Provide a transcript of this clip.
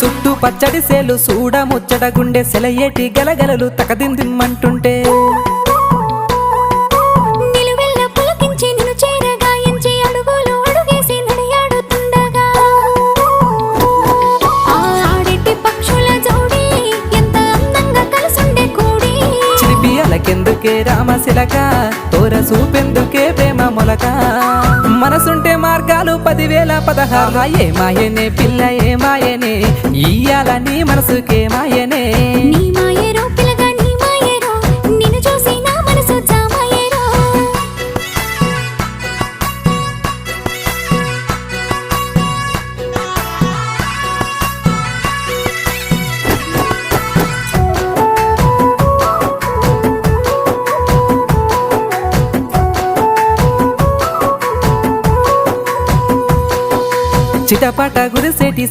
చుట్టూ పచ్చడి సేలు చూడ ముచ్చట గుండె సెలయేటి గలగలలు తకదిందిమ్మంటుంటే నిలువెల్ల పులకించి నిన్ను చేరగాయించి అడుగులు అడుగేసి నడియాడుతుండగా ఆడేటి పక్షుల జోడి ఎంత అందంగా కలుసుండే కూడి చిలిపియలకెందుకే రామశిలక తోర చూపెందుకే ప్రేమ మొలక మనసుంటే మార్గాలు 10,016 ఏ మాయనే పిల్ల ఏ మాయనే ఇయ్యాల నీ మనసుకే మాయనే నీ మాయేరో పిల్లగా నీ మాయేరో నిన్ను చూసి నా మనసు జామాయేరో చిటపట గురిసేటి